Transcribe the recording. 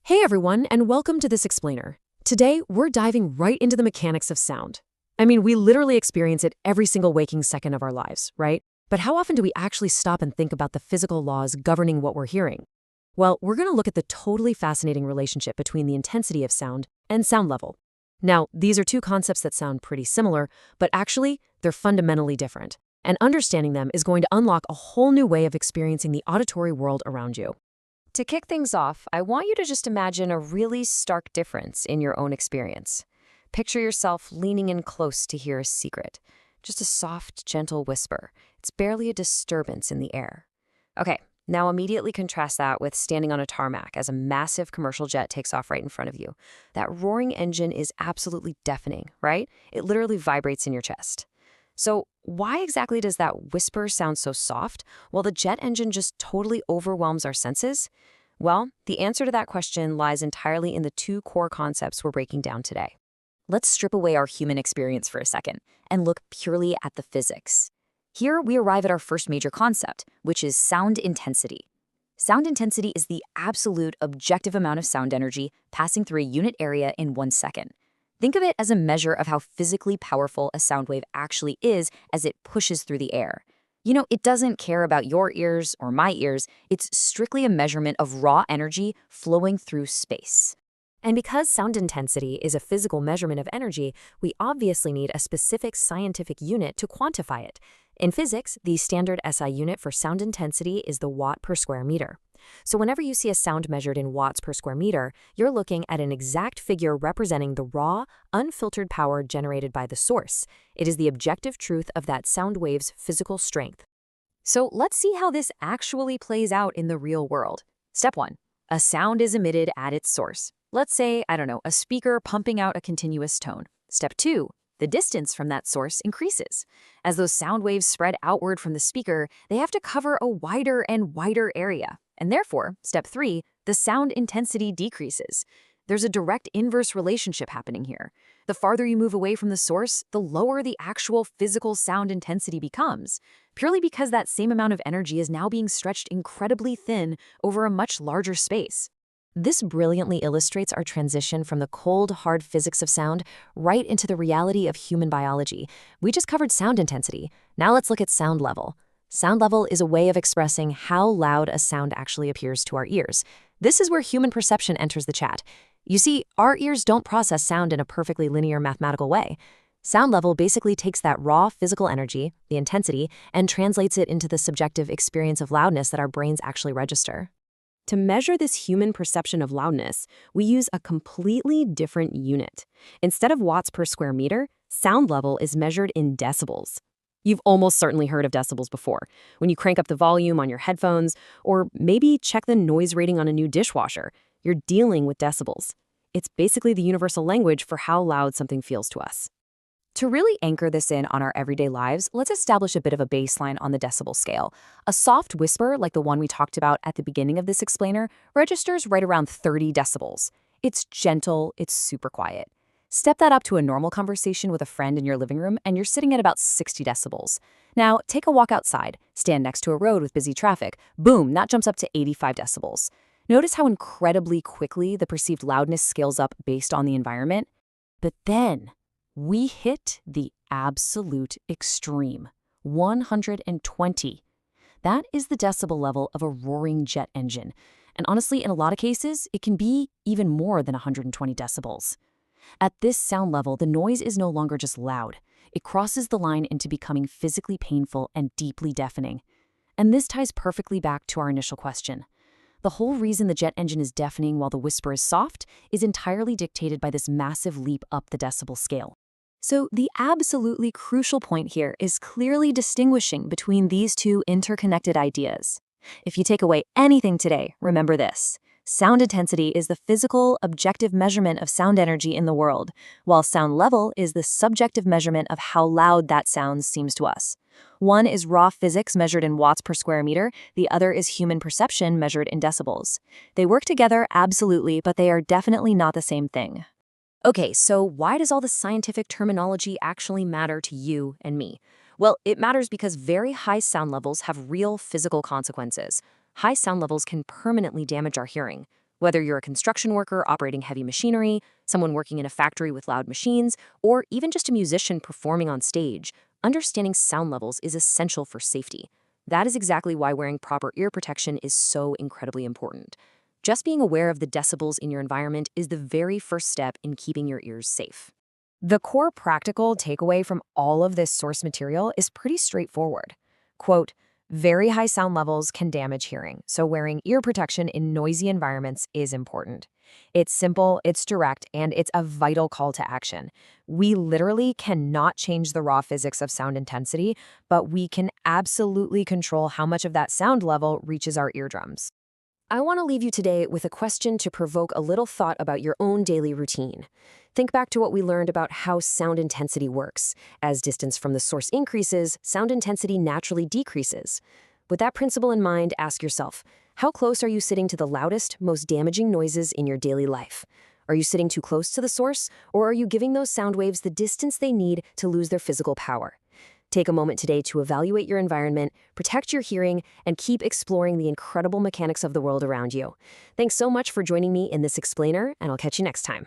Hey everyone, and welcome to this explainer. Today, we're diving right into the mechanics of sound. I mean, we literally experience it every single waking second of our lives, right? But how often do we actually stop and think about the physical laws governing what we're hearing? Well, we're going to look at the totally fascinating relationship between the intensity of sound and sound level. Now, these are two concepts that sound pretty similar, but actually, they're fundamentally different. And understanding them is going to unlock a whole new way of experiencing the auditory world around you. To kick things off, I want you to just imagine a really stark difference in your own experience. Picture yourself leaning in close to hear a secret. Just a soft, gentle whisper. It's barely a disturbance in the air. Okay, now immediately contrast that with standing on a tarmac as a massive commercial jet takes off right in front of you. That roaring engine is absolutely deafening, right? It literally vibrates in your chest. So why exactly does that whisper sound so soft while the jet engine just totally overwhelms our senses? Well, the answer to that question lies entirely in the two core concepts we're breaking down today. Let's strip away our human experience for a second and look purely at the physics. Here we arrive at our first major concept, which is sound intensity. Sound intensity is the absolute objective amount of sound energy passing through a unit area in 1 second. Think of it as a measure of how physically powerful a sound wave actually is as it pushes through the air. It doesn't care about your ears or my ears. It's strictly a measurement of raw energy flowing through space. And because sound intensity is a physical measurement of energy, we obviously need a specific scientific unit to quantify it. In physics, the standard SI unit for sound intensity is the watt per square meter. So whenever you see a sound measured in watts per square meter, you're looking at an exact figure representing the raw, unfiltered power generated by the source. It is the objective truth of that sound wave's physical strength. So let's see how this actually plays out in the real world. Step 1. A sound is emitted at its source. Let's say, a speaker pumping out a continuous tone. Step 2. The distance from that source increases. As those sound waves spread outward from the speaker, they have to cover a wider and wider area. And therefore, step 3, the sound intensity decreases. There's a direct inverse relationship happening here. The farther you move away from the source, the lower the actual physical sound intensity becomes, purely because that same amount of energy is now being stretched incredibly thin over a much larger space. This brilliantly illustrates our transition from the cold, hard physics of sound right into the reality of human biology. We just covered sound intensity. Now let's look at sound level. Sound level is a way of expressing how loud a sound actually appears to our ears. This is where human perception enters the chat. You see, our ears don't process sound in a perfectly linear mathematical way. Sound level basically takes that raw physical energy, the intensity, and translates it into the subjective experience of loudness that our brains actually register. To measure this human perception of loudness, we use a completely different unit. Instead of watts per square meter, sound level is measured in decibels. You've almost certainly heard of decibels before, when you crank up the volume on your headphones, or maybe check the noise rating on a new dishwasher. You're dealing with decibels. It's basically the universal language for how loud something feels to us. To really anchor this in on our everyday lives, let's establish a bit of a baseline on the decibel scale. A soft whisper, like the one we talked about at the beginning of this explainer, registers right around 30 decibels. It's gentle, it's super quiet. Step that up to a normal conversation with a friend in your living room, and you're sitting at about 60 decibels. Now, take a walk outside, stand next to a road with busy traffic. Boom, that jumps up to 85 decibels. Notice how incredibly quickly the perceived loudness scales up based on the environment. But then we hit the absolute extreme, 120. That is the decibel level of a roaring jet engine. And honestly, in a lot of cases, it can be even more than 120 decibels. At this sound level, the noise is no longer just loud. It crosses the line into becoming physically painful and deeply deafening. And this ties perfectly back to our initial question. The whole reason the jet engine is deafening while the whisper is soft is entirely dictated by this massive leap up the decibel scale. So the absolutely crucial point here is clearly distinguishing between these two interconnected ideas. If you take away anything today, remember this. Sound intensity is the physical, objective measurement of sound energy in the world, while sound level is the subjective measurement of how loud that sound seems to us. One is raw physics measured in watts per square meter, the other is human perception measured in decibels. They work together, absolutely, but they are definitely not the same thing. Okay, so why does all the scientific terminology actually matter to you and me? Well, it matters because very high sound levels have real physical consequences. High sound levels can permanently damage our hearing. Whether you're a construction worker operating heavy machinery, someone working in a factory with loud machines, or even just a musician performing on stage, understanding sound levels is essential for safety. That is exactly why wearing proper ear protection is so incredibly important. Just being aware of the decibels in your environment is the very first step in keeping your ears safe. The core practical takeaway from all of this source material is pretty straightforward. Quote, very high sound levels can damage hearing, so wearing ear protection in noisy environments is important. It's simple, it's direct, and it's a vital call to action. We literally cannot change the raw physics of sound intensity, but we can absolutely control how much of that sound level reaches our eardrums. I want to leave you today with a question to provoke a little thought about your own daily routine. Think back to what we learned about how sound intensity works. As distance from the source increases, sound intensity naturally decreases. With that principle in mind, ask yourself, how close are you sitting to the loudest, most damaging noises in your daily life? Are you sitting too close to the source, or are you giving those sound waves the distance they need to lose their physical power? Take a moment today to evaluate your environment, protect your hearing, and keep exploring the incredible mechanics of the world around you. Thanks so much for joining me in this explainer, and I'll catch you next time.